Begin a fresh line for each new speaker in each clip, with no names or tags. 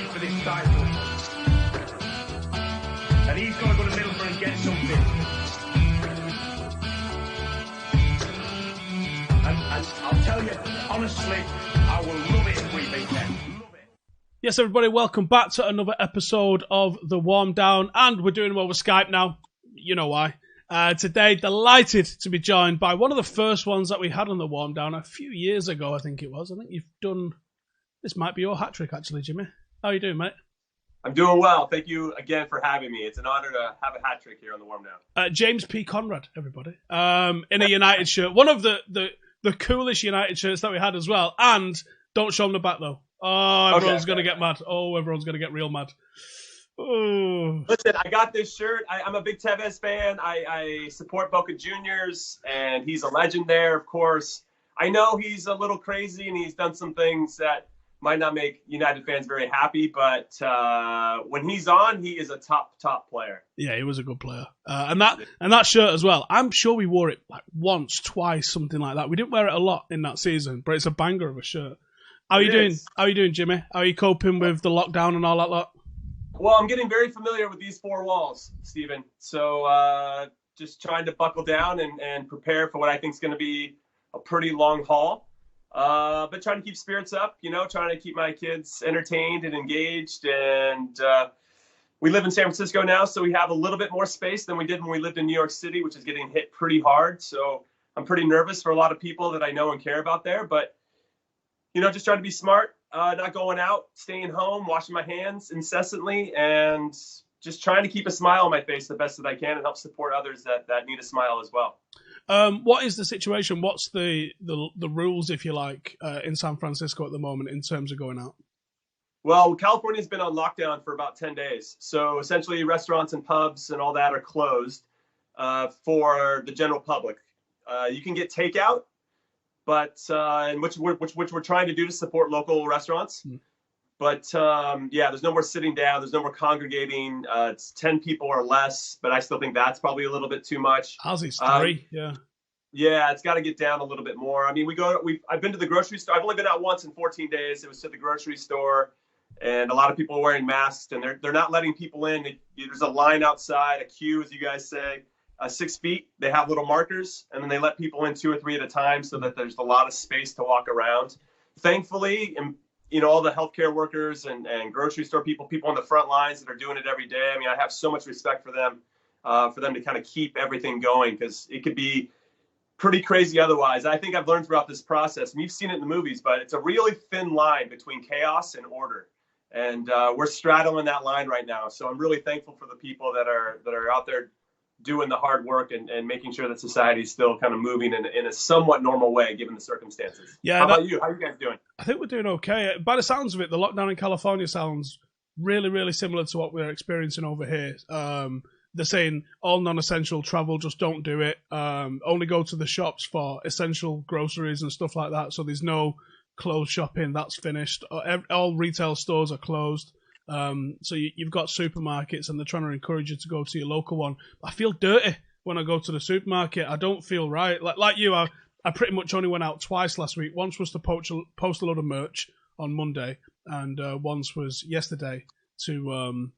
fight for this title. And he's got to go to Middlesbrough and get something. And I'll tell you, honestly, I will love it if we beat them.
Yes, everybody, welcome back to another episode of The Warm Down, and we're doing them over Skype now. You know why. Today, delighted to be joined by one of the first ones that we had on The Warm Down a few years ago, I think it was. I think you've done, this might be your hat-trick, actually, Jimmy. How are you doing, mate?
I'm doing well. Thank you again for having me. It's an honor to have a hat-trick here on The Warm Down.
James P. Conrad, everybody, in a United shirt. One of the coolest United shirts that we had as well, and don't show them the back, though. Oh, everyone's going to get mad. Oh, everyone's going to get real mad. Oh.
Listen, I got this shirt. I'm a big Tevez fan. I support Boca Juniors, and he's a legend there, of course. I know he's a little crazy, and he's done some things that might not make United fans very happy, but when he's on, he is a top player.
Yeah, he was a good player. And that shirt as well. I'm sure we wore it like once, twice, something like that. We didn't wear it a lot in that season, but it's a banger of a shirt. How are you doing? How are you doing, Jimmy? How are you coping with the lockdown and all that lot?
Well, I'm getting very familiar with these four walls, Stephen. So just trying to buckle down and prepare for what I think is going to be a pretty long haul. But trying to keep spirits up, trying to keep my kids entertained and engaged. And we live in San Francisco now, so we have a little bit more space than we did when we lived in New York City, which is getting hit pretty hard. So I'm pretty nervous for a lot of people that I know and care about there. But just trying to be smart, not going out, staying home, washing my hands incessantly, and just trying to keep a smile on my face the best that I can and help support others that need a smile as well.
What is the situation? What's the rules, if you like, in San Francisco at the moment in terms of going out?
Well, California's been on lockdown for about 10 days. So essentially restaurants and pubs and all that are closed for the general public. You can get takeout, but which we're trying to do to support local restaurants. But there's no more sitting down. There's no more congregating. It's 10 people or less, but I still think that's probably a little bit too much.
Ozzy's 3, yeah.
Yeah, it's got to get down a little bit more. I mean, I've been to the grocery store. I've only been out once in 14 days. It was to the grocery store, and a lot of people are wearing masks, and they're not letting people in. There's a line outside, a queue, as you guys say. 6 feet, they have little markers, and then they let people in 2 or 3 at a time so that there's a lot of space to walk around. Thankfully, all the healthcare workers and grocery store people on the front lines that are doing it every day. I mean, I have so much respect for them to kind of keep everything going, because it could be pretty crazy otherwise. I think I've learned throughout this process, and you've seen it in the movies, but it's a really thin line between chaos and order. And we're straddling that line right now. So I'm really thankful for the people that are out there doing the hard work and making sure that society is still kind of moving in a somewhat normal way, given the circumstances.
Yeah.
How about you? How are you guys doing?
I think we're doing okay. By the sounds of it, the lockdown in California sounds really, really similar to what we're experiencing over here. They're saying all non-essential travel, just don't do it. Only go to the shops for essential groceries and stuff like that. So there's no clothes shopping. That's finished. All retail stores are closed. So you've got supermarkets, and they're trying to encourage you to go to your local one. I feel dirty when I go to the supermarket. I don't feel right. Like you, I pretty much only went out twice last week. Once was to post a load of merch on Monday, and once was yesterday to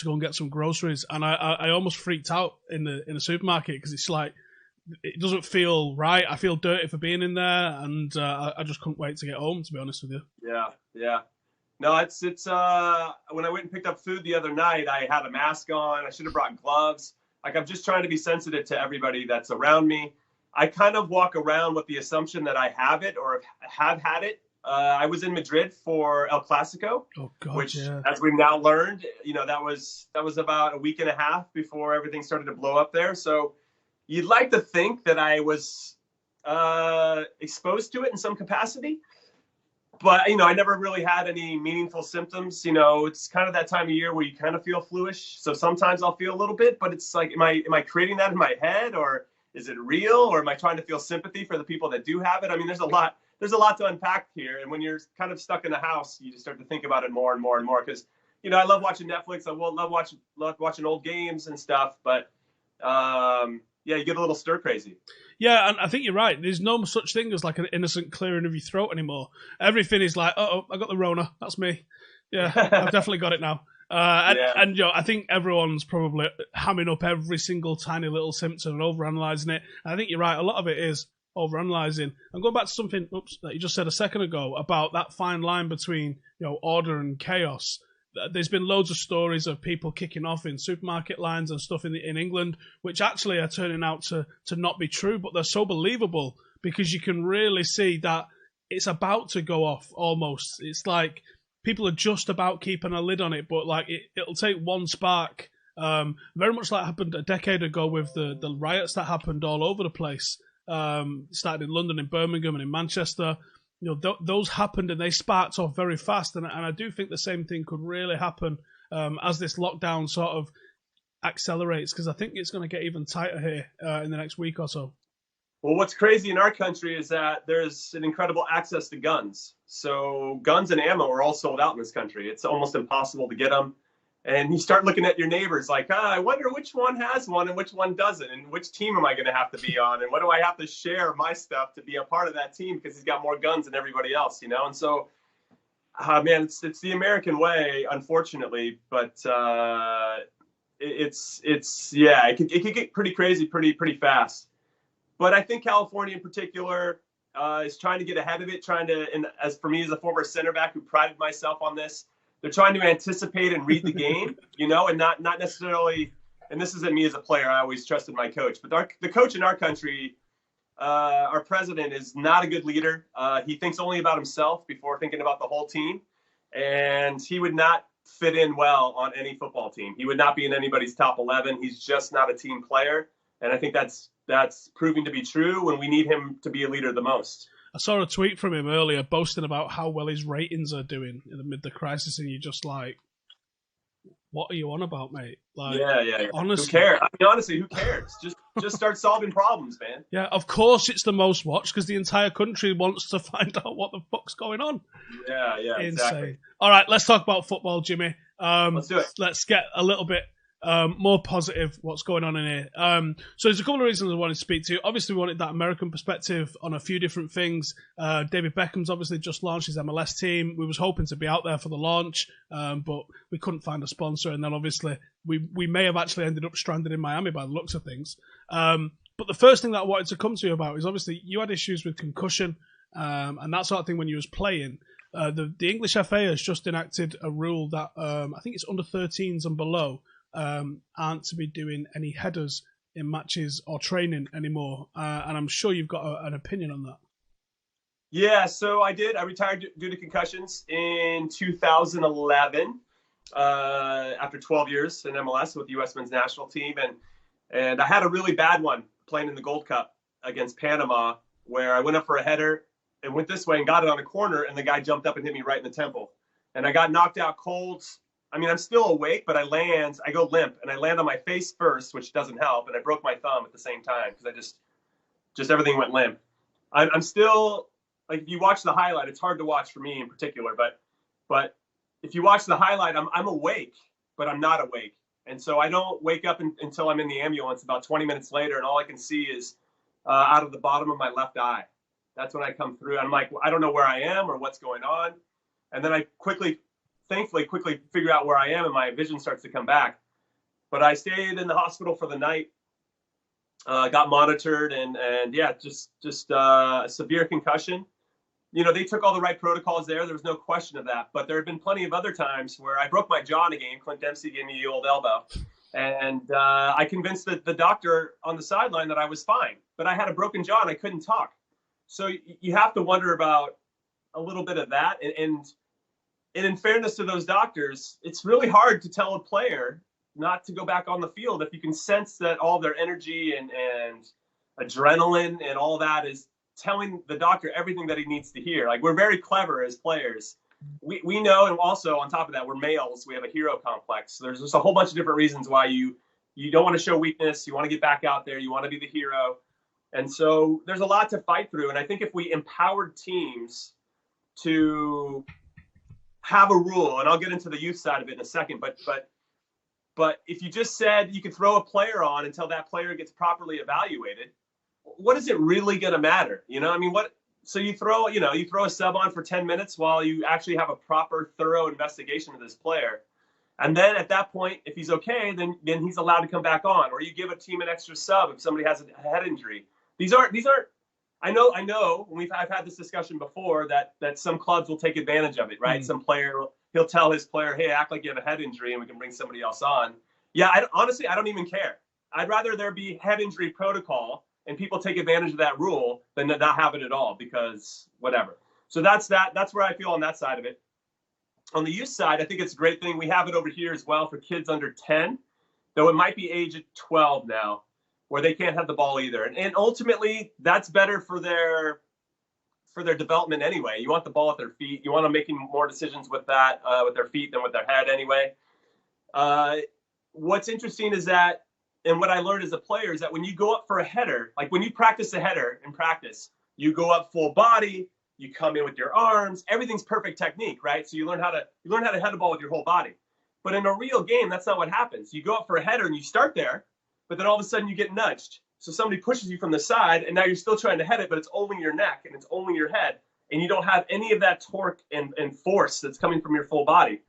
go and get some groceries. And I almost freaked out in the supermarket, because it's like, it doesn't feel right. I feel dirty for being in there, and I just couldn't wait to get home, to be honest with you.
Yeah. No, it's when I went and picked up food the other night, I had a mask on. I should have brought gloves. Like, I'm just trying to be sensitive to everybody that's around me. I kind of walk around with the assumption that I have it or have had it. I was in Madrid for El Clasico, which, as we've now learned, that was about a week and a half before everything started to blow up there. So you'd like to think that I was exposed to it in some capacity. But, I never really had any meaningful symptoms. It's kind of that time of year where you kind of feel fluish. So sometimes I'll feel a little bit, but it's like, am I creating that in my head, or is it real, or am I trying to feel sympathy for the people that do have it? I mean, there's a lot to unpack here. And when you're kind of stuck in the house, you just start to think about it more and more and more. Because, I love watching Netflix. I love watching old games and stuff. But you get a little stir crazy.
Yeah, and I think you're right. There's no such thing as like an innocent clearing of your throat anymore. Everything is like, I got the Rona. That's me. Yeah, I've definitely got it now. And you know, I think everyone's probably hamming up every single tiny little symptom and overanalyzing it. And I think you're right. A lot of it is overanalyzing. And going back to something that you just said a second ago about that fine line between, you know, order and chaos. There's been loads of stories of people kicking off in supermarket lines and stuff in England, which actually are turning out to not be true, but they're so believable because you can really see that it's about to go off almost. It's like people are just about keeping a lid on it, but like it'll take one spark. Very much like happened a decade ago with the riots that happened all over the place. Started in London, in Birmingham, and in Manchester. You know, those happened and they sparked off very fast. And I do think the same thing could really happen as this lockdown sort of accelerates, because I think it's going to get even tighter here in the next week or so.
Well, what's crazy in our country is that there's an incredible access to guns. So guns and ammo are all sold out in this country. It's almost impossible to get them. And you start looking at your neighbors like, I wonder which one has one and which one doesn't, and which team am I going to have to be on, and what do I have to share my stuff to be a part of that team because he's got more guns than everybody else, you know? And so, man, it's the American way, unfortunately, but it could get pretty crazy pretty fast. But I think California in particular is trying to get ahead of it, and as for me as a former center back who prided myself on this, they're trying to anticipate and read the game, you know, and not necessarily, and this isn't me as a player, I always trusted my coach, but the coach in our country, our president, is not a good leader. He thinks only about himself before thinking about the whole team, and he would not fit in well on any football team. He would not be in anybody's top 11. He's just not a team player, and I think that's proving to be true when we need him to be a leader the most.
I saw a tweet from him earlier boasting about how well his ratings are doing amid the crisis, and you're just like, what are you on about, mate? Like,
yeah.
Honestly,
who cares? I mean, honestly, who cares? Just start solving problems, man.
Yeah, of course it's the most watched because the entire country wants to find out what the fuck's going on.
Yeah,
Insane.
Exactly.
All right, let's talk about football, Jimmy.
Let's do it.
Let's get a little bit more positive what's going on in here. So there's a couple of reasons I wanted to speak to you. Obviously, we wanted that American perspective on a few different things. David Beckham's obviously just launched his MLS team. We was hoping to be out there for the launch, but we couldn't find a sponsor. And then obviously we may have actually ended up stranded in Miami by the looks of things. But the first thing that I wanted to come to you about is obviously you had issues with concussion and that sort of thing when you was playing. The English FA has just enacted a rule that I think it's under 13s and below aren't to be doing any headers in matches or training anymore. And I'm sure you've got an opinion on that.
Yeah, so I did. I retired due to concussions in 2011 after 12 years in MLS with the U.S. men's national team. And I had a really bad one playing in the Gold Cup against Panama where I went up for a header and went this way and got it on a corner, and the guy jumped up and hit me right in the temple. And I got knocked out cold. I mean, I'm still awake, but I go limp, and I land on my face first, which doesn't help, and I broke my thumb at the same time because I just everything went limp. I'm still, like, if you watch the highlight, it's hard to watch for me in particular, but if you watch the highlight, I'm awake, but I'm not awake. And so I don't wake up until I'm in the ambulance about 20 minutes later, and all I can see is out of the bottom of my left eye. That's when I come through. I'm like, I don't know where I am or what's going on. And then I thankfully quickly figure out where I am and my vision starts to come back. But I stayed in the hospital for the night, got monitored, and yeah, just a severe concussion. You know, they took all the right protocols there. There was no question of that. But there have been plenty of other times where I broke my jaw in a game. Clint Dempsey gave me the old elbow. And I convinced the doctor on the sideline that I was fine. But I had a broken jaw and I couldn't talk. So you have to wonder about a little bit of that. And in fairness to those doctors, it's really hard to tell a player not to go back on the field if you can sense that all their energy and adrenaline and all that is telling the doctor everything that he needs to hear. Like, we're very clever as players. We know, and also on top of that, we're males. We have a hero complex. So there's just a whole bunch of different reasons why you don't want to show weakness. You want to get back out there. You want to be the hero. And so there's a lot to fight through. And I think if we empowered teams to have a rule, and I'll get into the youth side of it in a second, but if you just said you could throw a player on until that player gets properly evaluated, what is it really going to matter? You know, I mean, So you throw a sub on for 10 minutes while you actually have a proper, thorough investigation of this player. And then at that point, if he's okay, then he's allowed to come back on. Or you give a team an extra sub if somebody has a head injury. These aren't. I know. I've had this discussion before that some clubs will take advantage of it, right? Some player he'll tell his player, "Hey, act like you have a head injury, and we can bring somebody else on." Yeah, honestly, I don't even care. I'd rather there be head injury protocol and people take advantage of that rule than to not have it at all, because whatever. So that's where I feel on that side of it. On the youth side, I think it's a great thing. We have it over here as well for kids under 10, though it might be age at 12 now, where they can't have the ball either. And ultimately, that's better for their development anyway. You want the ball at their feet. You want them making more decisions with that, with their feet than with their head anyway. What's interesting is that, and what I learned as a player, is that when you go up for a header, like when you practice a header in practice, you go up full body, you come in with your arms, everything's perfect technique, right? So you learn how to head the ball with your whole body. But in a real game, that's not what happens. You go up for a header and you start there, but then all of a sudden you get nudged. So somebody pushes you from the side, and now you're still trying to head it, but it's only your neck and it's only your head, and you don't have any of that torque and force that's coming from your full body.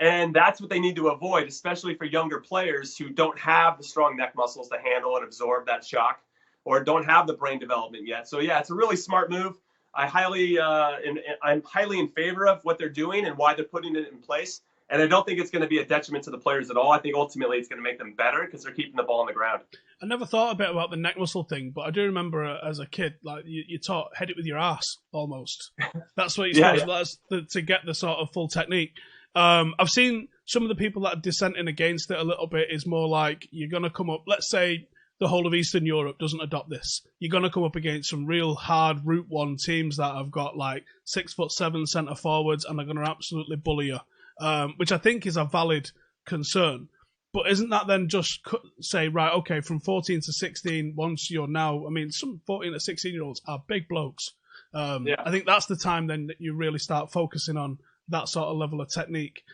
And that's what they need to avoid, especially for younger players who don't have the strong neck muscles to handle and absorb that shock, or don't have the brain development yet. So yeah, it's a really smart move. I'm highly in favor of what they're doing and why they're putting it in place. And I don't think it's going to be a detriment to the players at all. I think ultimately it's going to make them better because they're keeping the ball on the ground.
I never thought a bit about the neck muscle thing, but I do remember as a kid, like you taught head it with your ass almost. That's what you're supposed to get the sort of full technique. I've seen some of the people that are dissenting against it a little bit is more like you're going to come up, let's say the whole of Eastern Europe doesn't adopt this. You're going to come up against some real hard Route 1 teams that have got like 6'7" centre forwards and are going to absolutely bully you, which I think is a valid concern. But isn't that then just say, right, okay, from 14 to 16, once you're now, I mean, some 14 to 16-year-olds are big blokes. I think that's the time then that you really start focusing on that sort of level of technique.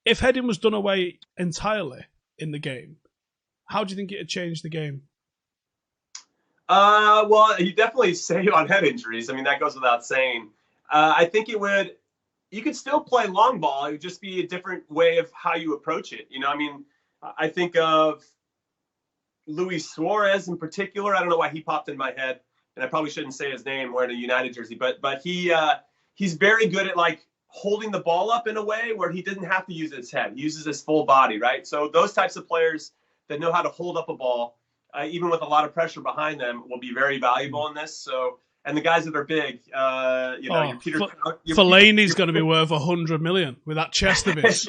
If heading was done away entirely in the game, how do you think it would change the game?
Well, you definitely save on head injuries. I mean, that goes without saying. I think it would. You could still play long ball. It would just be a different way of how you approach it. You know, I mean, I think of Luis Suarez in particular. I don't know why he popped in my head, and I probably shouldn't say his name wearing a United jersey, but he's very good at like holding the ball up in a way where he doesn't have to use his head. He uses his full body, right? So those types of players that know how to hold up a ball, even with a lot of pressure behind them, will be very valuable in this. So, and the guys that are big, your Peter.
Fellaini's going to be worth $100 million with that chest of his.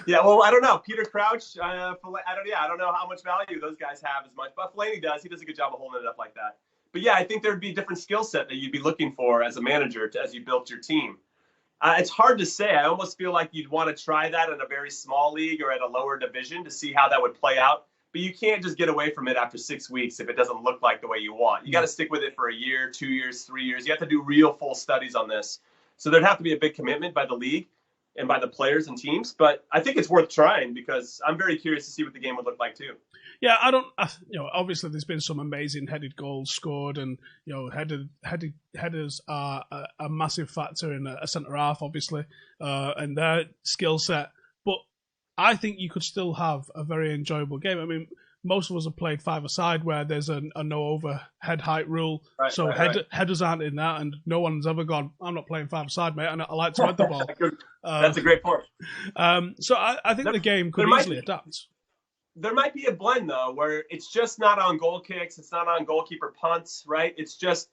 yeah. Well, I don't know. Peter Crouch. I don't know how much value those guys have as much, but Fellaini does. He does a good job of holding it up like that. But yeah, I think there'd be a different skill set that you'd be looking for as a manager as you built your team. It's hard to say. I almost feel like you'd want to try that in a very small league or at a lower division to see how that would play out. But you can't just get away from it after 6 weeks if it doesn't look like the way you want. You got to stick with it for a year, 2 years, 3 years. You have to do real full studies on this. So there'd have to be a big commitment by the league and by the players and teams. But I think it's worth trying because I'm very curious to see what the game would look like too.
Yeah, obviously there's been some amazing headed goals scored, and headers are a massive factor in a centre half, obviously, and their skill set. But I think you could still have a very enjoyable game. I mean, most of us have played five-a-side where there's a no overhead height rule, headers aren't in that, and no one's ever gone, I'm not playing five-a-side, mate, and I like to head the ball.
That's a great point.
So I think the game could easily adapt.
There might be a blend, though, where it's just not on goal kicks. It's not on goalkeeper punts, right? It's just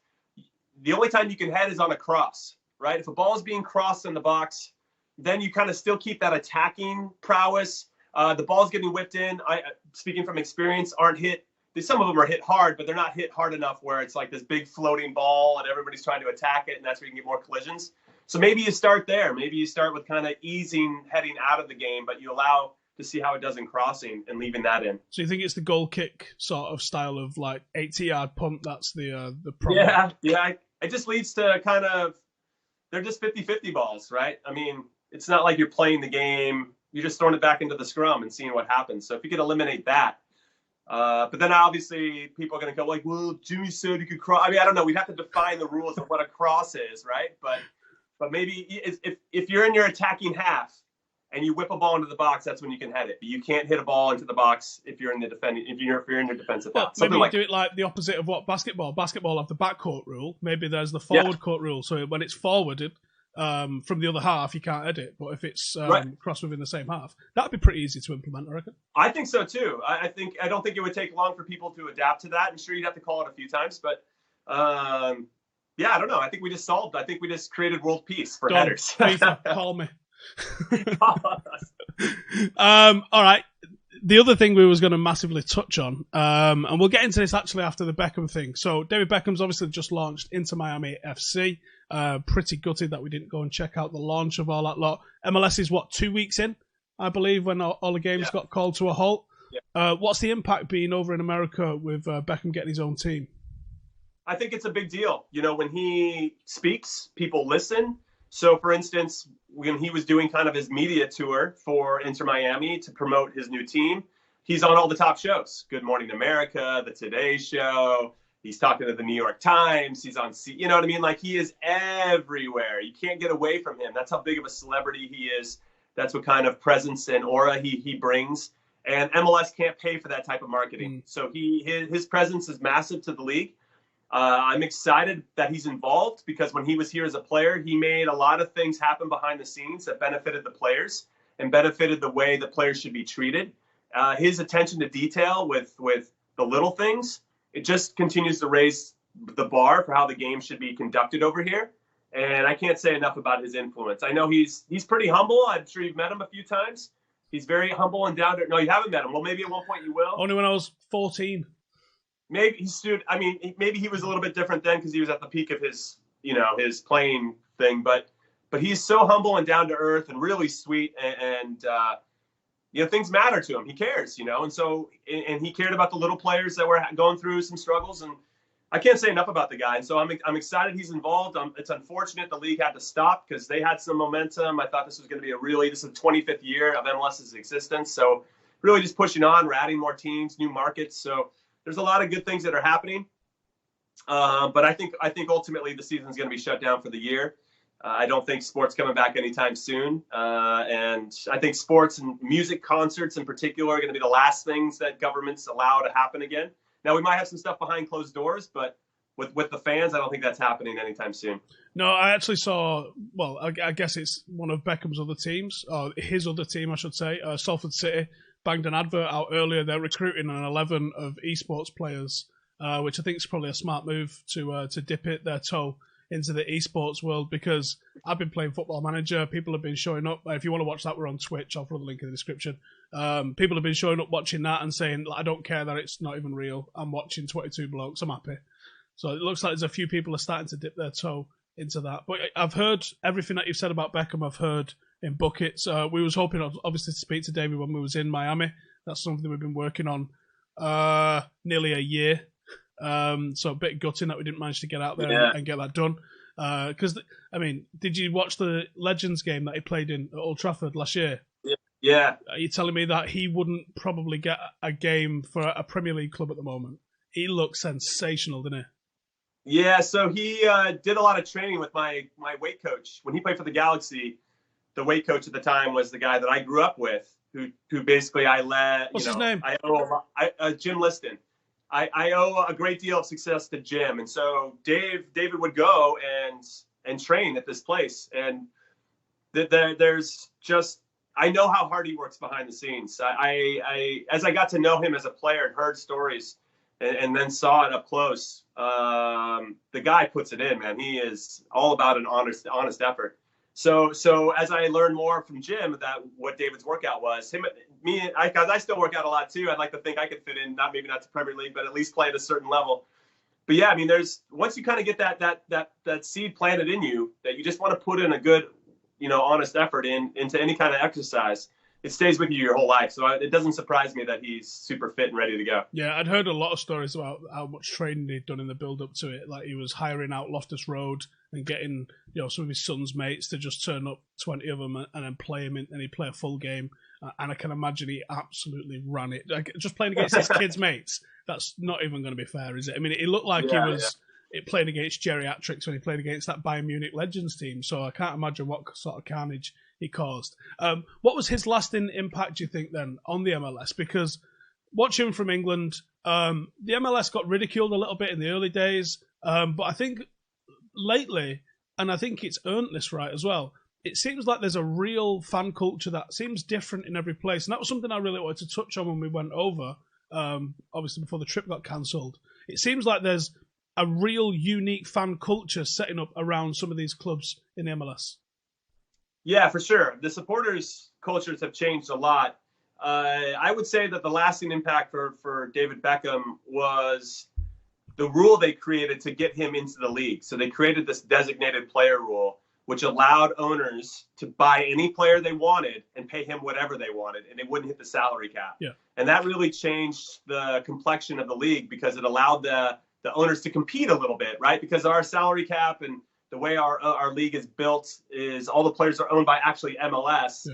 the only time you can head is on a cross, right? If a ball is being crossed in the box, then you kind of still keep that attacking prowess. The ball's getting whipped in. Speaking from experience, aren't hit. Some of them are hit hard, but they're not hit hard enough where it's like this big floating ball and everybody's trying to attack it, and that's where you can get more collisions. So maybe you start there. Maybe you start with kind of easing heading out of the game, but you allow to see how it does in crossing and leaving that in.
So you think it's the goal kick sort of style of like 80-yard punt? That's the problem.
Yeah. It just leads to kind of, they're just 50-50 balls, right? I mean, it's not like you're playing the game. You're just throwing it back into the scrum and seeing what happens. So if you could eliminate that, But then obviously people are going to go like, well, Jimmy said you could cross. I mean, I don't know. We'd have to define the rules of what a cross is, right? But maybe if you're in your attacking half and you whip a ball into the box, that's when you can head it. But you can't hit a ball into the box if you're in the defending. If you're in your defensive half.
Maybe you do it like the opposite of what basketball. Basketball have the backcourt rule. Maybe there's the forward court rule. So when it's forwarded from the other half, you can't edit. But if it's crossed within the same half, that'd be pretty easy to implement, I reckon.
I think so too. I don't think it would take long for people to adapt to that. I'm sure you'd have to call it a few times, but yeah, I don't know. I think we just solved. I think we just created world peace for headers.
FIFA, call me. All right. The other thing we was going to massively touch on, and we'll get into this actually after the Beckham thing. So David Beckham's obviously just launched Inter Miami FC. Pretty gutted that we didn't go and check out the launch of all that lot. MLS is 2 weeks in, I believe, when all the games got called to a halt. Yeah. What's the impact being over in America with Beckham getting his own team?
I think it's a big deal. You know, when he speaks, people listen. So, for instance, when he was doing kind of his media tour for Inter Miami to promote his new team, he's on all the top shows. Good Morning America, The Today Show. He's talking to the New York Times. He's on you know what I mean? Like, he is everywhere. You can't get away from him. That's how big of a celebrity he is. That's what kind of presence and aura he brings. And MLS can't pay for that type of marketing. So his presence is massive to the league. I'm excited that he's involved because when he was here as a player, he made a lot of things happen behind the scenes that benefited the players and benefited the way the players should be treated. His attention to detail with the little things, it just continues to raise the bar for how the game should be conducted over here. And I can't say enough about his influence. I know he's pretty humble. I'm sure you've met him a few times. He's very humble and down to. No, you haven't met him. Well, maybe at one point you will.
Only when I was 14.
Maybe he stood. I mean, maybe he was a little bit different then because he was at the peak of his, his playing thing. But he's so humble and down to earth and really sweet, and things matter to him. He cares, and so and he cared about the little players that were going through some struggles. And I can't say enough about the guy. And so I'm excited he's involved. It's unfortunate the league had to stop because they had some momentum. I thought this was going to be this is the 25th year of MLS's existence. So really just pushing on. We're adding more teams, new markets. So there's a lot of good things that are happening, but I think ultimately the season's going to be shut down for the year. I don't think sports coming back anytime soon, and I think sports and music concerts in particular are going to be the last things that governments allow to happen again. Now we might have some stuff behind closed doors, but with the fans, I don't think that's happening anytime soon.
No, I actually saw. Well, I guess it's one of Beckham's other teams, or his other team, I should say, Salford City. Banged an advert out earlier. They're recruiting an 11 of esports players, which I think is probably a smart move to dip their toe into the esports world because I've been playing Football Manager. People have been showing up. If you want to watch that, we're on Twitch. I'll throw the link in the description. People have been showing up watching that and saying, I don't care that it's not even real. I'm watching 22 blokes. I'm happy. So it looks like there's a few people are starting to dip their toe into that. But I've heard everything that you've said about Beckham. I've heard in buckets. We was hoping, obviously, to speak to David when we was in Miami. That's something we've been working on nearly a year. So a bit gutting that we didn't manage to get out there and get that done. Because, did you watch the Legends game that he played in at Old Trafford last year?
Yeah.
Are you telling me that he wouldn't probably get a game for a Premier League club at the moment? He looks sensational, didn't he?
Yeah, so he did a lot of training with my weight coach. When he played for the Galaxy, the weight coach at the time was the guy that I grew up with, who basically I led.
What's his name?
I owe Jim Liston. I owe a great deal of success to Jim, and so David would go and train at this place, and there's just I know how hard he works behind the scenes. I as I got to know him as a player and heard stories, and then saw it up close. The guy puts it in, man. He is all about an honest effort. So as I learned more from Jim that what David's workout was, because I still work out a lot too. I'd like to think I could fit in, maybe not to Premier League, but at least play at a certain level. But yeah, there's once you kind of get that seed planted in you that you just want to put in a good, honest effort into any kind of exercise, it stays with you your whole life. So it doesn't surprise me that he's super fit and ready to go.
Yeah, I'd heard a lot of stories about how much training he'd done in the build-up to it. Like he was hiring out Loftus Road and getting some of his son's mates to just turn up 20 of them and then play him in, and he'd play a full game. and I can imagine he absolutely ran it. Like, just playing against his kids' mates, that's not even going to be fair, is it? I mean, it looked like he was playing against geriatrics when he played against that Bayern Munich Legends team, so I can't imagine what sort of carnage he caused. What was his lasting impact, do you think, then, on the MLS? Because watching him from England, the MLS got ridiculed a little bit in the early days, but I think lately, and I think it's earned this right as well, it seems like there's a real fan culture that seems different in every place. And that was something I really wanted to touch on when we went over, obviously before the trip got cancelled. It seems like there's a real unique fan culture setting up around some of these clubs in the MLS.
Yeah, for sure. The supporters' cultures have changed a lot. I would say that the lasting impact for David Beckham was the rule they created to get him into the league. So they created this designated player rule, which allowed owners to buy any player they wanted and pay him whatever they wanted, and they wouldn't hit the salary cap.
Yeah.
And that really changed the complexion of the league because it allowed the owners to compete a little bit, right? Because our salary cap and the way our league is built is all the players are owned by actually MLS. Yeah.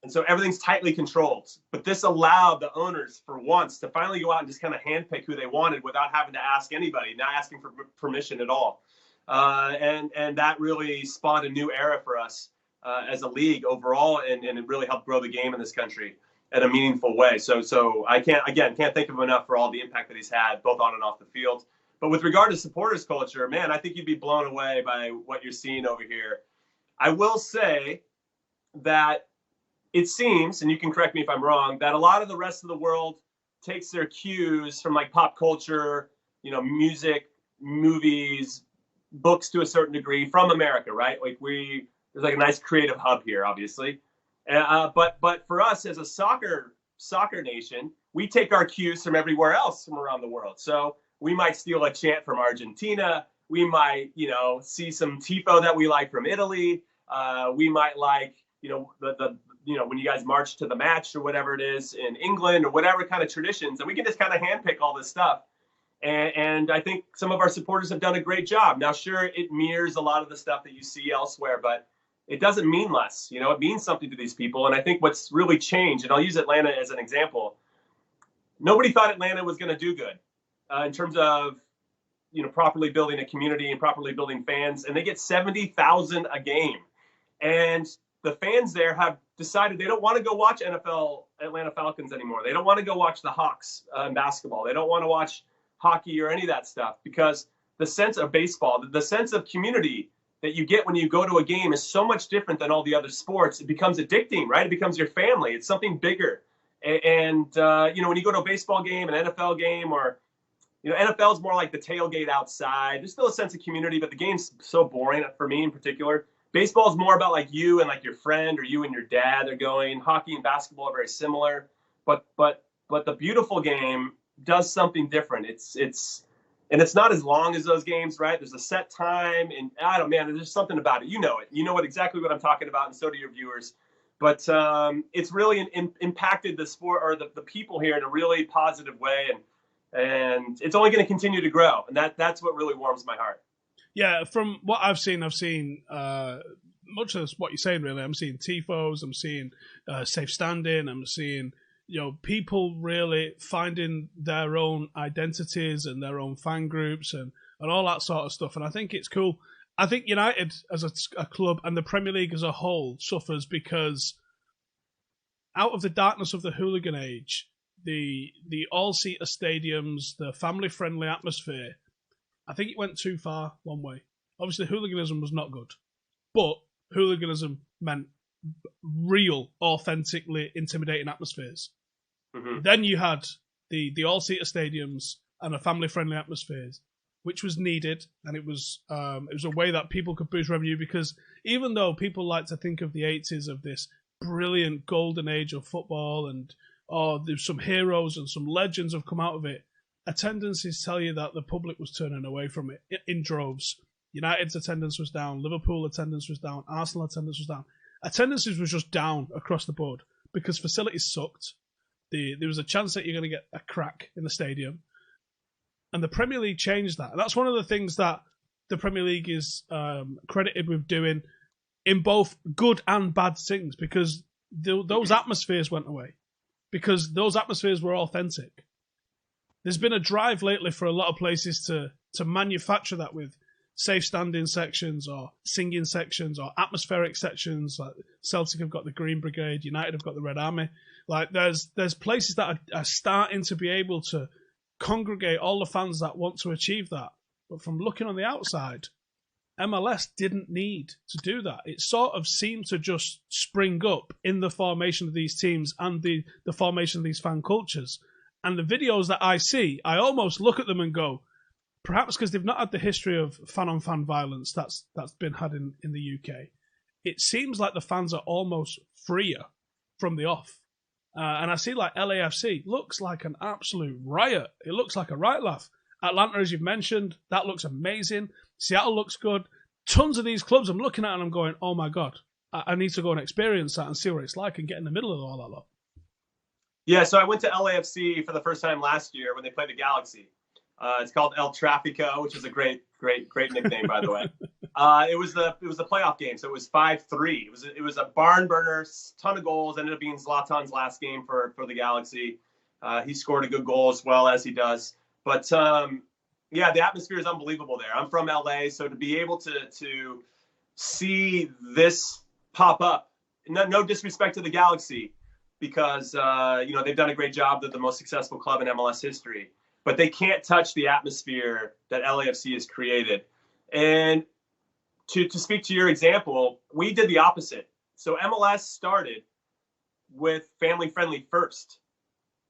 And so everything's tightly controlled. But this allowed the owners for once to finally go out and just kind of handpick who they wanted without having to ask anybody, not asking for permission at all. And that really spawned a new era for us as a league overall, and it really helped grow the game in this country in a meaningful way. So I can't think of him enough for all the impact that he's had, both on and off the field. But with regard to supporters culture, man, I think you'd be blown away by what you're seeing over here. I will say that it seems, and you can correct me if I'm wrong, that a lot of the rest of the world takes their cues from like pop culture, music, movies, books to a certain degree from America, right? Like there's like a nice creative hub here, obviously. But for us as a soccer nation, we take our cues from everywhere else from around the world. So we might steal a chant from Argentina. We might, see some tifo that we like from Italy. We might like, when you guys march to the match or whatever it is in England or whatever kind of traditions, and we can just kind of handpick all this stuff. And I think some of our supporters have done a great job. Now, sure, it mirrors a lot of the stuff that you see elsewhere, but it doesn't mean less. It means something to these people. And I think what's really changed, and I'll use Atlanta as an example, nobody thought Atlanta was going to do good in terms of, properly building a community and properly building fans. And they get 70,000 a game. And the fans there have decided they don't want to go watch NFL Atlanta Falcons anymore. They don't want to go watch the Hawks in basketball. They don't want to watch hockey or any of that stuff, because the sense of baseball, the sense of community that you get when you go to a game is so much different than all the other sports. It becomes addicting, right? It becomes your family. It's something bigger. And when you go to a baseball game, an NFL game, or, NFL is more like the tailgate outside. There's still a sense of community, but the game's so boring for me in particular. Baseball is more about like you and like your friend, or you and your dad are going. Hockey and basketball are very similar, but the beautiful game does something different. It's not as long as those games, right? There's a set time, and there's something about it. You know exactly what I'm talking about, and so do your viewers. But it's really impacted the sport or the people here in a really positive way, and it's only going to continue to grow, and that's what really warms my heart.
Yeah, from what I've seen much of what you're saying, really. I'm seeing tifos, I'm seeing safe standing, I'm seeing people really finding their own identities and their own fan groups and all that sort of stuff. And I think it's cool. I think United as a club and the Premier League as a whole suffers because out of the darkness of the hooligan age, the all-seater stadiums, the family-friendly atmosphere, I think it went too far one way. Obviously, hooliganism was not good, but hooliganism meant real, authentically intimidating atmospheres. Mm-hmm. Then you had the all-seater stadiums and a family-friendly atmospheres, which was needed, and it was a way that people could boost revenue, because even though people like to think of the 80s of this brilliant golden age of football and there's some heroes and some legends have come out of it, attendances tell you that the public was turning away from it in droves. United's attendance was down, Liverpool attendance was down, Arsenal attendance was down. Attendances was just down across the board because facilities sucked. There was a chance that you're going to get a crack in the stadium. And the Premier League changed that. And that's one of the things that the Premier League is credited with doing in both good and bad things, because those atmospheres went away because those atmospheres were authentic. There's been a drive lately for a lot of places to manufacture that with safe standing sections or singing sections or atmospheric sections. Like Celtic have got the Green Brigade, United have got the Red Army. Like there's places that are starting to be able to congregate all the fans that want to achieve that. But from looking on the outside, MLS didn't need to do that. It sort of seemed to just spring up in the formation of these teams and the formation of these fan cultures. And the videos that I see, I almost look at them and go, perhaps because they've not had the history of fan-on-fan violence that's been had in the UK, it seems like the fans are almost freer from the off. And I see like LAFC looks like an absolute riot. It looks like a right laugh. Atlanta, as you've mentioned, that looks amazing. Seattle looks good. Tons of these clubs I'm looking at and I'm going, oh my God, I need to go and experience that and see what it's like and get in the middle of all that lot.
Yeah, so I went to LAFC for the first time last year when they played the Galaxy. It's called El Trafico, which is a great nickname, by the way. It was the playoff game, so it was 5-3. It was a barn burner, ton of goals. Ended up being Zlatan's last game for the Galaxy. He scored a good goal as well as he does. But yeah, the atmosphere is unbelievable there. I'm from LA, so to be able to see this pop up, no disrespect to the Galaxy, because they've done a great job. They're the most successful club in MLS history, but they can't touch the atmosphere that LAFC has created. And to speak to your example, we did the opposite. So MLS started with family friendly first.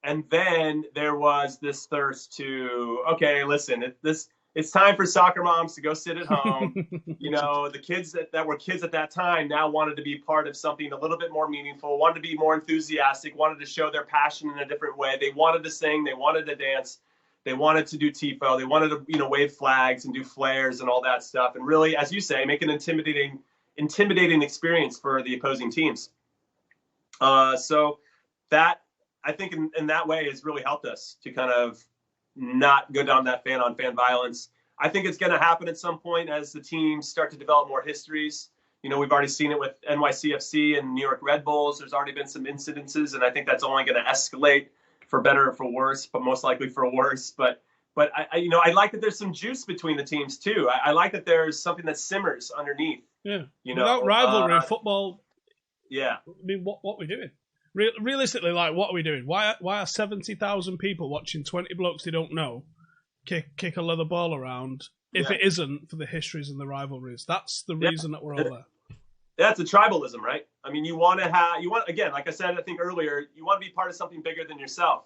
And then there was this thirst to, okay, listen, it's time for soccer moms to go sit at home. The kids that were kids at that time now wanted to be part of something a little bit more meaningful, wanted to be more enthusiastic, wanted to show their passion in a different way. They wanted to sing, they wanted to dance, they wanted to do tifo, they wanted to, wave flags and do flares and all that stuff. And really, as you say, make an intimidating experience for the opposing teams. So that, I think in that way has really helped us to kind of not go down that fan-on-fan violence. I think it's going to happen at some point as the teams start to develop more histories. We've already seen it with NYCFC and New York Red Bulls. There's already been some incidences, and I think that's only going to escalate for better or for worse, but most likely for worse. But I like that there's some juice between the teams too. I like that there's something that simmers underneath.
Yeah. Without rivalry, football.
Yeah.
I mean, what are we doing? Realistically, like, what are we doing? Why are 70,000 people watching 20 blokes they don't know kick a leather ball around if it isn't for the histories and the rivalries? That's the reason that we're all there.
Yeah, it's a tribalism, right? I mean, again, like I said, I think earlier, you want to be part of something bigger than yourself.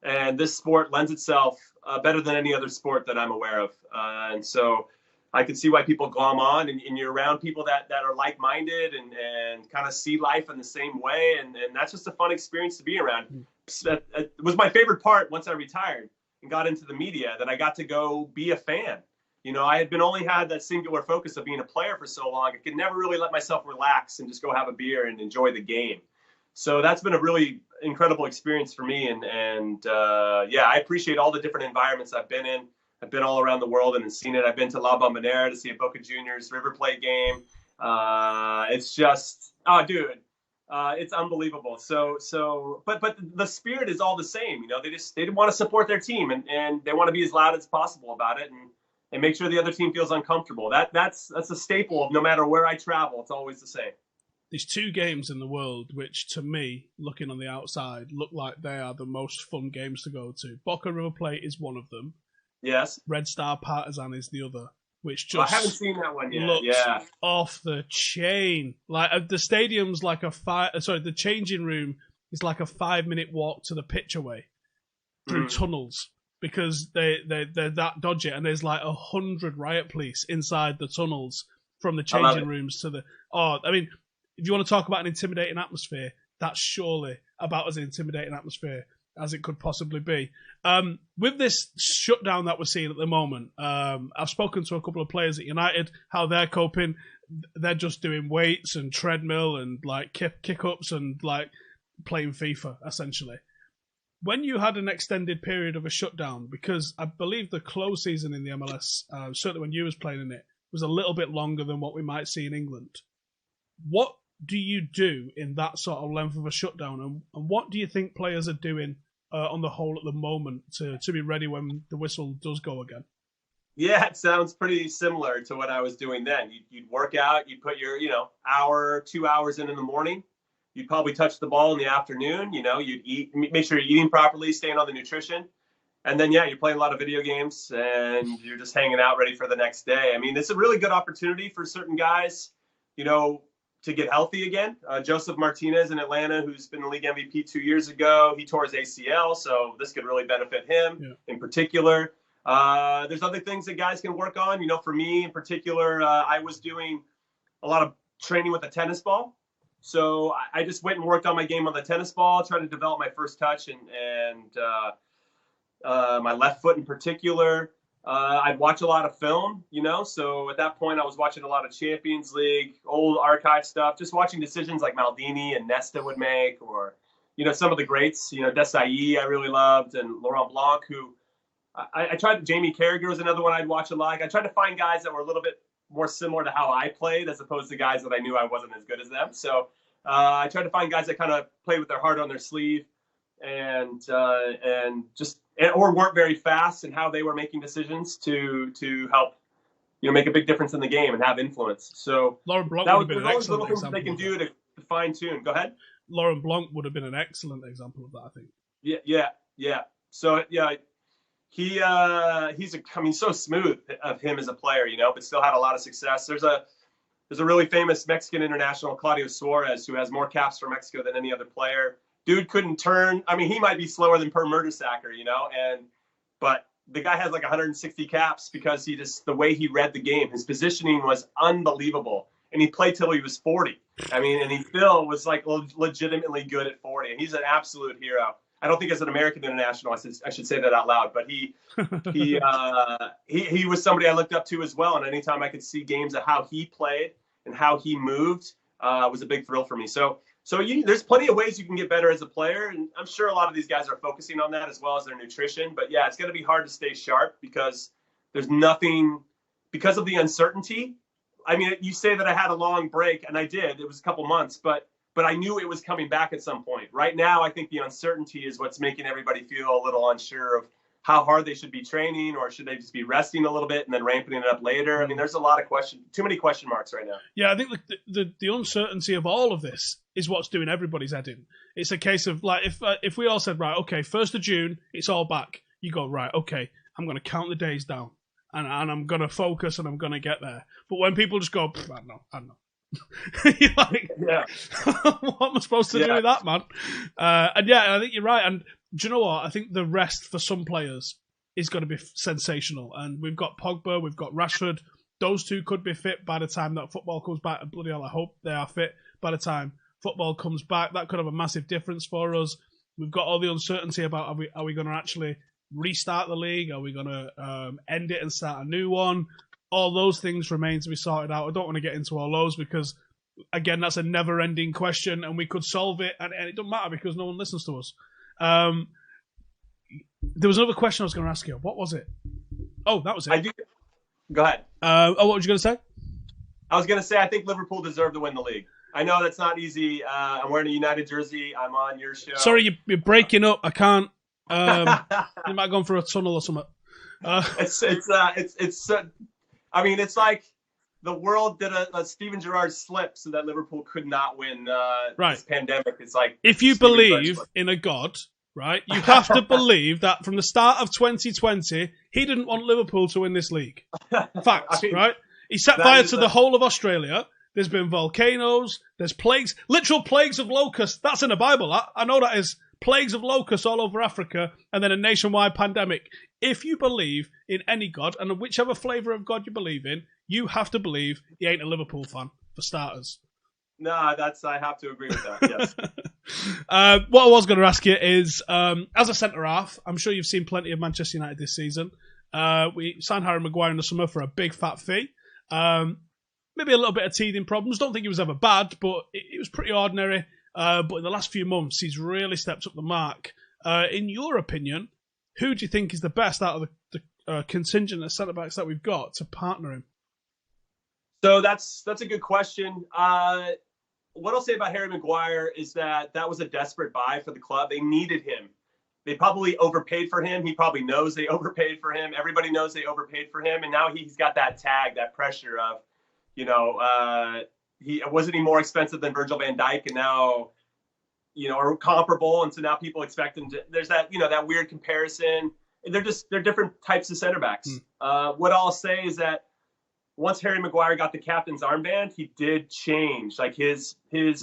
And this sport lends itself better than any other sport that I'm aware of. And so I can see why people glom on, and you're around people that are like-minded and kind of see life in the same way. And that's just a fun experience to be around. It was my favorite part once I retired and got into the media, that I got to go be a fan. I had only had that singular focus of being a player for so long. I could never really let myself relax and just go have a beer and enjoy the game. So that's been a really incredible experience for me. And I appreciate all the different environments I've been in. I've been all around the world and seen it. I've been to La Bombonera to see a Boca Juniors River Plate game. It's just, it's unbelievable. But the spirit is all the same. They want to support their team and they want to be as loud as possible about it and make sure the other team feels uncomfortable. That's a staple of no matter where I travel. It's always the same.
There's two games in the world which, to me, looking on the outside, look like they are the most fun games to go to. Boca River Plate is one of them.
Yes.
Red Star Partizan is the other, which just
I haven't seen that one yet.
Looks off the chain. Like the stadium's like the changing room is like a 5-minute walk to the pitch away through tunnels because they're that dodgy, and there's like 100 riot police inside the tunnels from the changing rooms to the. If you want to talk about an intimidating atmosphere, that's surely about as intimidating atmosphere as it could possibly be. With this shutdown that we're seeing at the moment, I've spoken to a couple of players at United, how they're coping. They're just doing weights and treadmill and like kick-ups and like playing FIFA, essentially. When you had an extended period of a shutdown, because I believe the close season in the MLS, certainly when you was playing in it, was a little bit longer than what we might see in England. What do you do in that sort of length of a shutdown, and what do you think players are doing on the whole at the moment to be ready when the whistle does go again?
Yeah, it sounds pretty similar to what I was doing then. You'd work out, you'd put your, hour, 2 hours in the morning. You'd probably touch the ball in the afternoon. You'd eat, make sure you're eating properly, staying on the nutrition. And then, you're playing a lot of video games and you're just hanging out ready for the next day. I mean, it's a really good opportunity for certain guys, to get healthy again. Joseph Martinez in Atlanta, who's been the league MVP 2 years ago, he tore his ACL. So this could really benefit him in particular. There's other things that guys can work on. For me in particular, I was doing a lot of training with a tennis ball. So I just went and worked on my game on the tennis ball, tried to develop my first touch and my left foot in particular. I'd watch a lot of film, so at that point I was watching a lot of Champions League, old archive stuff, just watching decisions like Maldini and Nesta would make, or, some of the greats, Desailly I really loved, and Laurent Blanc, who I tried. Jamie Carragher was another one I'd watch a lot. I tried to find guys that were a little bit more similar to how I played as opposed to guys that I knew I wasn't as good as them. So I tried to find guys that kind of played with their heart on their sleeve and weren't very fast in how they were making decisions to help, make a big difference in the game and have influence. So
Laurent Blanc
that
would have been an excellent
little things
example
they can do to fine tune. Go ahead.
Laurent Blanc would have been an excellent example of that, I think.
Yeah. So he's so smooth of him as a player, but still had a lot of success. There's a really famous Mexican international, Claudio Suarez, who has more caps for Mexico than any other player. Dude couldn't turn. I mean, he might be slower than Per Mertesacker, but the guy has like 160 caps because the way he read the game, his positioning was unbelievable. And he played till he was 40. I mean, and he still was like legitimately good at 40. And he's an absolute hero. I don't think as an American international, I should say that out loud, but he was somebody I looked up to as well. And anytime I could see games of how he played and how he moved was a big thrill for me. So there's plenty of ways you can get better as a player. And I'm sure a lot of these guys are focusing on that as well as their nutrition. But yeah, it's going to be hard to stay sharp because there's nothing, because of the uncertainty. I mean, you say that I had a long break, and I did. It was a couple months, but I knew it was coming back at some point. Right now, I think the uncertainty is what's making everybody feel a little unsure of how hard they should be training, or should they just be resting a little bit and then ramping it up later? I mean, there's a lot of too many question marks right now.
Yeah, I think the uncertainty of all of this is what's doing everybody's head in. It's a case of, like, if we all said, right, okay, 1st of June, it's all back. You go, right, okay, I'm going to count the days down, and I'm going to focus, and I'm going to get there. But when people just go, I don't know. You're like, what am I supposed to do with that, man? And I think you're right. And do you know what? I think the rest for some players is going to be sensational. And we've got Pogba, we've got Rashford. Those two could be fit by the time that football comes back. And bloody hell, I hope they are fit by the time football comes back. That could have a massive difference for us. We've got all the uncertainty about are we going to actually restart the league? Are we going to end it and start a new one? All those things remain to be sorted out. I don't want to get into all those because, again, that's a never-ending question, and we could solve it, and it doesn't matter because no one listens to us. There was another question I was going to ask you. What was it? Oh, that was it.
Go ahead.
What was you going to say?
I was going to say I think Liverpool deserved to win the league. I know that's not easy. I'm wearing a United jersey. I'm on your show.
Sorry, you're breaking up. I can't. You might have gone through a tunnel or something.
I mean, it's like the world did a Steven Gerrard slip so that Liverpool could not win this pandemic. It's like,
if you believe in a God, right, you have to believe that from the start of 2020, he didn't want Liverpool to win this league. Facts, right? He set fire to the whole of Australia. There's been volcanoes. There's plagues, literal plagues of locusts. That's in the Bible. I know that is. Plagues of locusts all over Africa, and then a nationwide pandemic. If you believe in any God, and whichever flavour of God you believe in, you have to believe he ain't a Liverpool fan, for starters.
No, I have to agree with that, yes.
What I was going to ask you is, as a centre-half, I'm sure you've seen plenty of Manchester United this season. We signed Harry Maguire in the summer for a big fat fee. Maybe a little bit of teething problems. Don't think he was ever bad, but it was pretty ordinary. But in the last few months, he's really stepped up the mark. In your opinion, who do you think is the best out of the contingent of centre-backs that we've got to partner him?
So that's a good question. what I'll say about Harry Maguire is that was a desperate buy for the club. They needed him. They probably overpaid for him. He probably knows they overpaid for him. Everybody knows they overpaid for him. And now he's got that tag, that pressure of, he wasn't he more expensive than Virgil van Dijk, and now, or comparable. And so now people expect him to, there's that, that weird comparison. They're different types of center backs. What I'll say is that once Harry Maguire got the captain's armband, he did change. Like his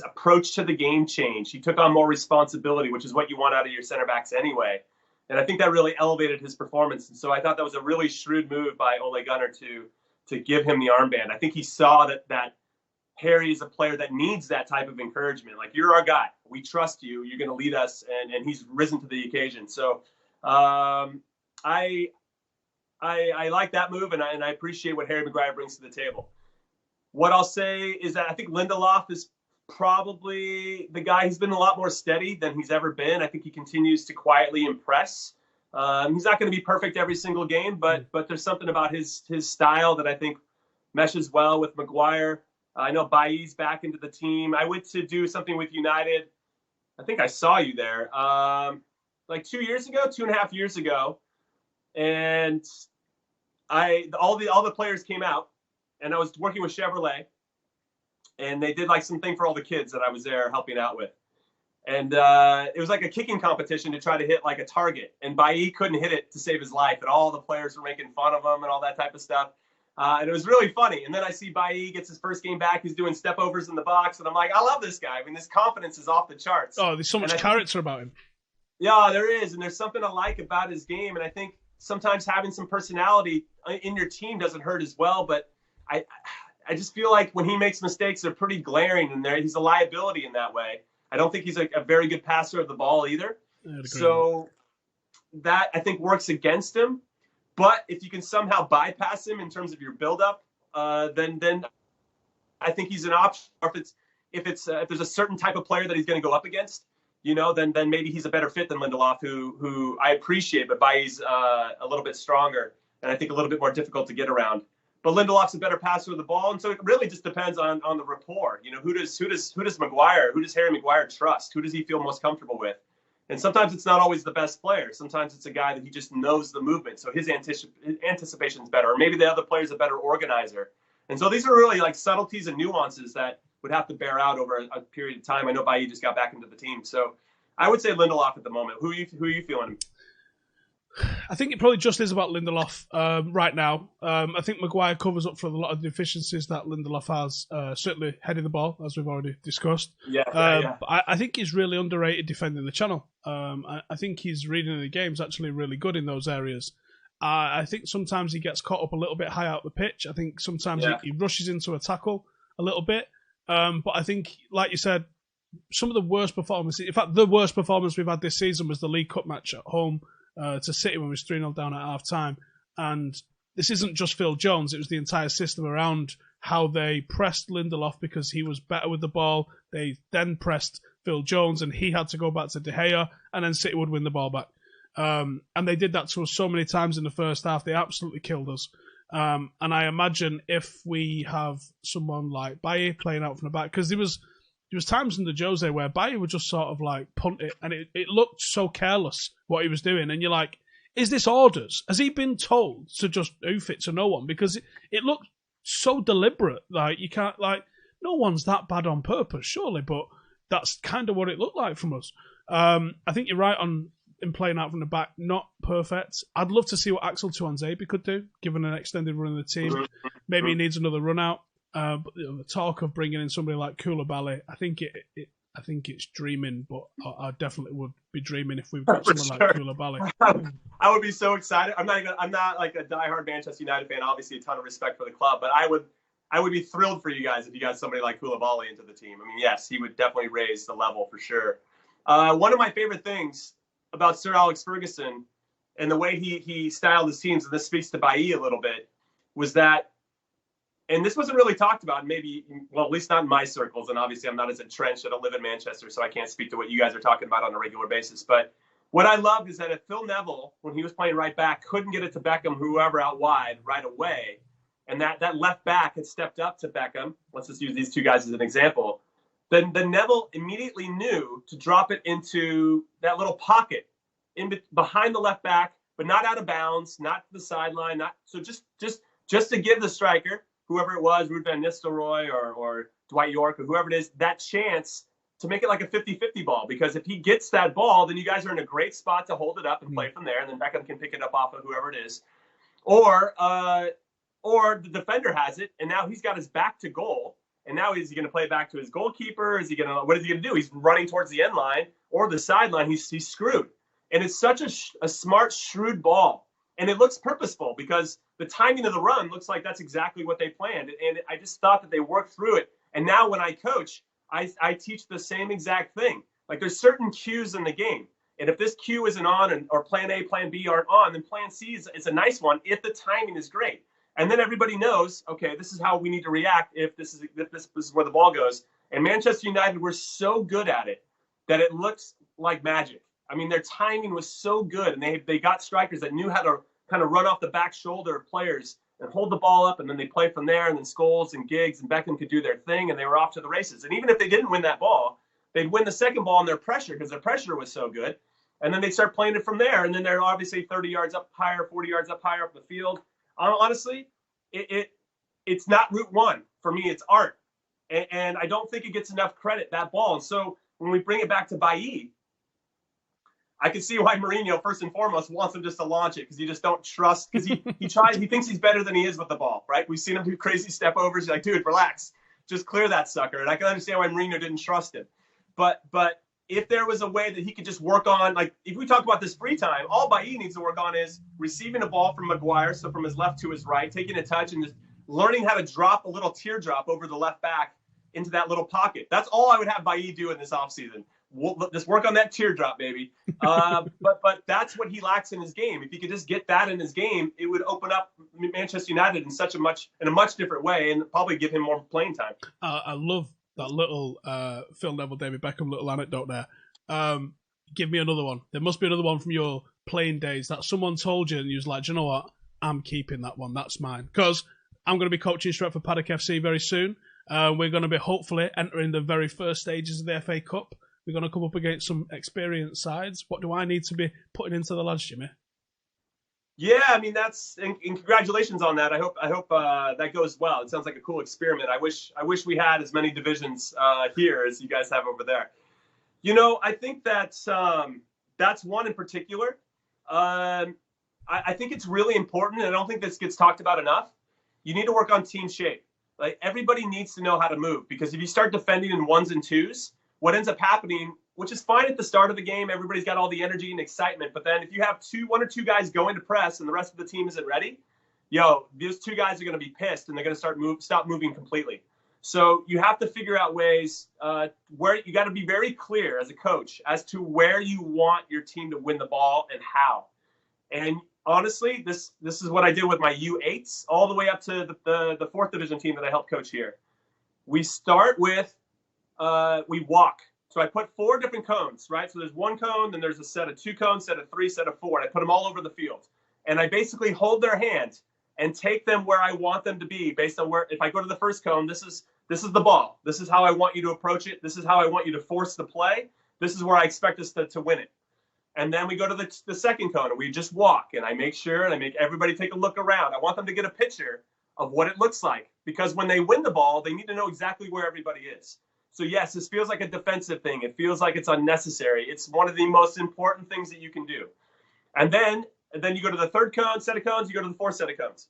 approach to the game changed. He took on more responsibility, which is what you want out of your center backs anyway. And I think that really elevated his performance. And so I thought that was a really shrewd move by Ole Gunnar to give him the armband. I think he saw that Harry is a player that needs that type of encouragement. Like, you're our guy. We trust you. You're going to lead us. And he's risen to the occasion. So I like that move, and I appreciate what Harry Maguire brings to the table. What I'll say is that I think Lindelof is probably the guy. He's been a lot more steady than he's ever been. I think he continues to quietly impress. He's not going to be perfect every single game, but there's something about his style that I think meshes well with Maguire. I know Bailly's back into the team. I went to do something with United. I think I saw you there like 2.5 years ago. And all the players came out, and I was working with Chevrolet, and they did like something for all the kids that I was there helping out with. And it was like a kicking competition to try to hit like a target. And Bailly couldn't hit it to save his life. And all the players were making fun of him and all that type of stuff. And it was really funny. And then I see Bailly gets his first game back. He's doing step overs in the box. And I'm like, I love this guy. I mean, his confidence is off the charts.
Oh, there's so much character about him.
Yeah, there is. And there's something I like about his game. And I think sometimes having some personality in your team doesn't hurt as well. But I just feel like when he makes mistakes, they're pretty glaring. And he's a liability in that way. I don't think he's a very good passer of the ball either. So that, I think, works against him. But if you can somehow bypass him in terms of your buildup, then I think he's an option. Or if there's a certain type of player that he's going to go up against, then maybe he's a better fit than Lindelof, who I appreciate, but Bailly's a little bit stronger and I think a little bit more difficult to get around. But Lindelof's a better passer of the ball, and so it really just depends on the rapport. Who does Harry Maguire trust? Who does he feel most comfortable with? And sometimes it's not always the best player. Sometimes it's a guy that he just knows the movement, so his anticipation is better. Or maybe the other player's a better organizer. And so these are really like subtleties and nuances that would have to bear out over a period of time. I know Bailly just got back into the team, so I would say Lindelof at the moment. Who are you feeling?
I think it probably just is about Lindelof right now. I think Maguire covers up for a lot of deficiencies that Lindelof has, certainly heading the ball, as we've already discussed.
Yeah.
But I think he's really underrated defending the channel. I think his reading of the game is actually really good in those areas. I think sometimes he gets caught up a little bit high out the pitch. I think sometimes he rushes into a tackle a little bit. But I think, like you said, some of the worst performances, in fact, the worst performance we've had this season was the League Cup match at home to City when we was 3-0 down at half-time. And this isn't just Phil Jones, it was the entire system around how they pressed Lindelof because he was better with the ball. They then pressed Phil Jones and he had to go back to De Gea, and then City would win the ball back. And they did that to us so many times in the first half, they absolutely killed us. And I imagine if we have someone like Bailly playing out from the back, because there was times under Jose where Bailly would just sort of like punt it, and it looked so careless what he was doing, and you're like, is this orders? Has he been told to just oof it to no one? Because it looked so deliberate. Like, you can't, like, no one's that bad on purpose, surely, but that's kind of what it looked like from us. I think you're right on him playing out from the back, not perfect. I'd love to see what Axel Tuanzebe could do, given an extended run in the team. Maybe he needs another run out. But the talk of bringing in somebody like Koulibaly, I think it's dreaming, but I definitely would be dreaming if we've got someone like Koulibaly.
I would be so excited. I'm not like a diehard Manchester United fan. Obviously, a ton of respect for the club, but I would be thrilled for you guys if you got somebody like Koulibaly into the team. I mean, yes, he would definitely raise the level for sure. One of my favorite things about Sir Alex Ferguson and the way he styled his teams, and this speaks to Bailly a little bit, was that. And this wasn't really talked about, maybe, well, at least not in my circles. And obviously, I'm not as entrenched. I don't live in Manchester, so I can't speak to what you guys are talking about on a regular basis. But what I loved is that if Phil Neville, when he was playing right back, couldn't get it to Beckham, whoever out wide, right away, and that left back had stepped up to Beckham, let's just use these two guys as an example, then Neville immediately knew to drop it into that little pocket behind the left back, but not out of bounds, not to the sideline, not so just to give the striker, whoever it was, Ruud van Nistelrooy or Dwight York or whoever it is, that chance to make it like a 50-50 ball. Because if he gets that ball, then you guys are in a great spot to hold it up and play from there, and then Beckham can pick it up off of whoever it is. Or the defender has it, and now he's got his back to goal. And now is he going to play it back to his goalkeeper? What is he going to do? He's running towards the end line or the sideline. He's screwed. And it's such a smart, shrewd ball. And it looks purposeful because the timing of the run looks like that's exactly what they planned. And I just thought that they worked through it. And now when I coach, I teach the same exact thing. Like there's certain cues in the game. And if this cue isn't on or plan A, plan B aren't on, then plan C is a nice one if the timing is great. And then everybody knows, okay, this is how we need to react if this is where the ball goes. And Manchester United were so good at it that it looks like magic. I mean, their timing was so good, and they got strikers that knew how to kind of run off the back shoulder of players and hold the ball up, and then they played from there, and then Scholes and Giggs and Beckham could do their thing, and they were off to the races. And even if they didn't win that ball, they'd win the second ball on their pressure because their pressure was so good. And then they'd start playing it from there, and then they're obviously 30 yards up higher, 40 yards up higher up the field. Honestly, it's not Route 1. For me, it's art. And I don't think it gets enough credit, that ball. And so when we bring it back to Bailly, I can see why Mourinho, first and foremost, wants him just to launch it because you just don't trust. Because he thinks he's better than he is with the ball, right? We've seen him do crazy step overs. You're like, dude, relax. Just clear that sucker. And I can understand why Mourinho didn't trust him. But if there was a way that he could just work on, like if we talk about this free time, all Bailly needs to work on is receiving a ball from Maguire, so from his left to his right, taking a touch and just learning how to drop a little teardrop over the left back into that little pocket. That's all I would have Bailly do in this offseason. Just work on that teardrop, baby. But that's what he lacks in his game. If he could just get that in his game, it would open up Manchester United in a much different way and probably give him more playing time.
I love that little Phil Neville, David Beckham little anecdote there. Give me another one. There must be another one from your playing days that someone told you and you was like, do you know what? I'm keeping that one. That's mine. Because I'm going to be coaching Stretford Paddock FC very soon. We're going to be hopefully entering the very first stages of the FA Cup. We're going to come up against some experienced sides. What do I need to be putting into the lads, Jimmy?
Yeah, I mean and congratulations on that. I hope that goes well. It sounds like a cool experiment. I wish we had as many divisions here as you guys have over there. You know, I think that's one in particular. I think it's really important, and I don't think this gets talked about enough. You need to work on team shape. Like everybody needs to know how to move because if you start defending in ones and twos, what ends up happening, which is fine at the start of the game, everybody's got all the energy and excitement. But then if you have one or two guys going to press and the rest of the team isn't ready, those two guys are going to be pissed and they're going to stop moving completely. So you have to figure out ways where you got to be very clear as a coach as to where you want your team to win the ball and how. And honestly, this is what I did with my U8s all the way up to the 4th division team that I helped coach here. We start with we walk. So I put 4 different cones, right? So there's one cone, then there's a set of 2 cones, set of 3, set of 4. And I put them all over the field. And I basically hold their hand and take them where I want them to be based on where, if I go to the first cone, this is the ball. This is how I want you to approach it. This is how I want you to force the play. This is where I expect us to win it. And then we go to the second cone and we just walk. And I make sure and I make everybody take a look around. I want them to get a picture of what it looks like. Because when they win the ball, they need to know exactly where everybody is. So yes, this feels like a defensive thing. It feels like it's unnecessary. It's one of the most important things that you can do. And then you go to the third cone, set of cones, you go to the 4th set of cones.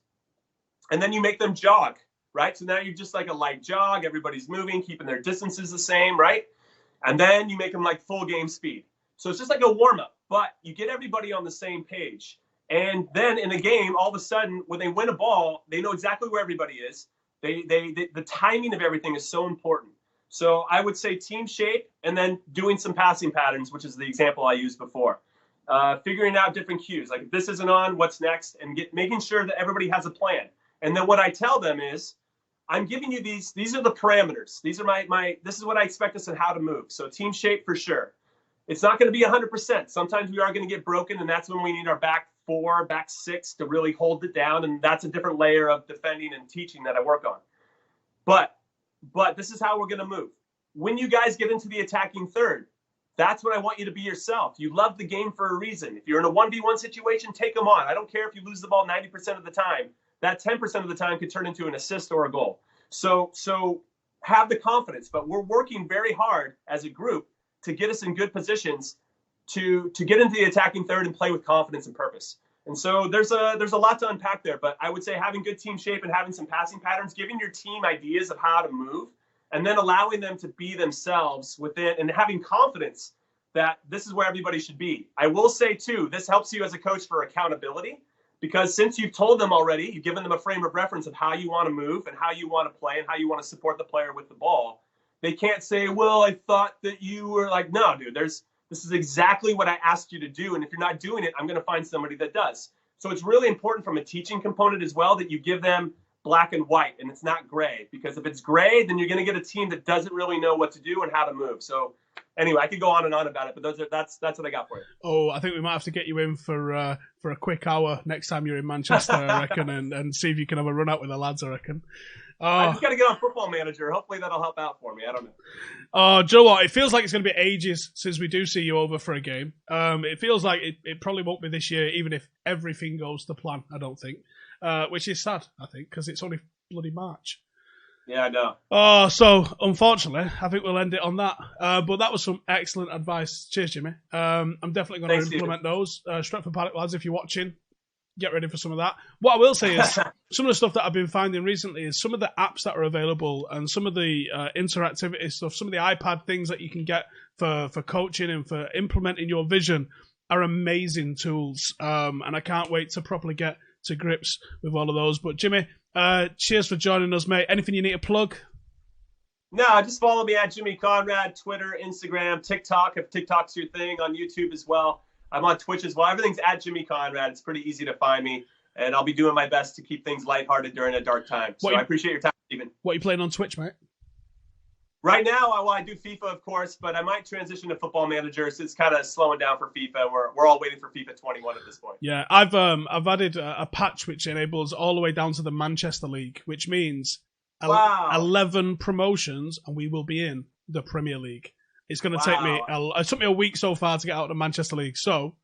And then you make them jog, right? So now you're just like a light jog. Everybody's moving, keeping their distances the same, right? And then you make them like full game speed. So it's just like a warm-up, but you get everybody on the same page. And then in the game, all of a sudden, when they win a ball, they know exactly where everybody is. The timing of everything is so important. So I would say team shape and then doing some passing patterns, which is the example I used before. Figuring out different cues. Like if this isn't on, what's next? And making sure that everybody has a plan. And then what I tell them is, I'm giving you these are the parameters. These are this is what I expect us and how to move. So team shape for sure. It's not going to be 100%. Sometimes we are going to get broken, and that's when we need our back 4, back 6 to really hold it down. And that's a different layer of defending and teaching that I work on. But this is how we're going to move. when you guys get into the attacking third, that's when I want you to be yourself. You love the game for a reason. If you're in a 1v1 situation, take them on. I don't care if you lose the ball 90% of the time. That 10% of the time could turn into an assist or a goal. So have the confidence. But we're working very hard as a group to get us in good positions to get into the attacking third and play with confidence and purpose. And so there's a lot to unpack there. But I would say having good team shape and having some passing patterns, giving your team ideas of how to move, and then allowing them to be themselves within and having confidence that this is where everybody should be. I will say, too, this helps you as a coach for accountability, because since you've told them already, you've given them a frame of reference of how you want to move and how you want to play and how you want to support the player with the ball. They can't say, well, I thought that you were like, no, dude, this is exactly what I asked you to do. And if you're not doing it, I'm going to find somebody that does. So it's really important from a teaching component as well that you give them black and white, and it's not gray, because if it's gray, then you're going to get a team that doesn't really know what to do and how to move. So anyway, I could go on and on about it, but that's what I got for you.
Oh, I think we might have to get you in for a quick hour next time you're in Manchester, I reckon, and see if you can have a run out with the lads, I reckon.
I just got to get on Football Manager. Hopefully that'll help out for me. I don't know.
Oh, do you know what? It feels like it's going to be ages since we do see you over for a game. It feels like it probably won't be this year, even if everything goes to plan, I don't think. Which is sad, I think, because it's only bloody March.
Yeah, I know.
Oh, so unfortunately, I think we'll end it on that. But that was some excellent advice. Cheers, Jimmy. I'm definitely going to implement those. Stretford Paddock lads, if you're watching, get ready for some of that. What I will say is some of the stuff that I've been finding recently is some of the apps that are available and some of the interactivity stuff, some of the iPad things that you can get for coaching and for implementing your vision are amazing tools. And I can't wait to properly get to grips with all of those. But Jimmy, cheers for joining us, mate. Anything you need to plug?
No, just follow me at Jimmy Conrad, Twitter, Instagram, TikTok, if TikTok's your thing, on YouTube as well. I'm on Twitch as well. Everything's at Jimmy Conrad. It's pretty easy to find me, and I'll be doing my best to keep things lighthearted during a dark time. So I appreciate your time, Stephen.
What are you playing on Twitch, mate?
Right now, I do FIFA, of course, but I might transition to Football Manager. So it's kind of slowing down for FIFA. We're all waiting for FIFA 21 at this point.
Yeah, I've added a patch which enables all the way down to the Manchester League, which means 11 promotions, and we will be in the Premier League. It's going to take me. It took me a week so far to get out of the Manchester League, so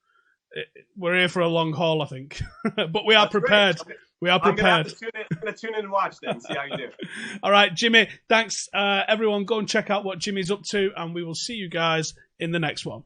we're here for a long haul, I think. But we are prepared.
Great.
We are prepared.
I'm going to tune in and watch then, see how you do.
All right, Jimmy, thanks. Everyone, go and check out what Jimmy's up to, and we will see you guys in the next one.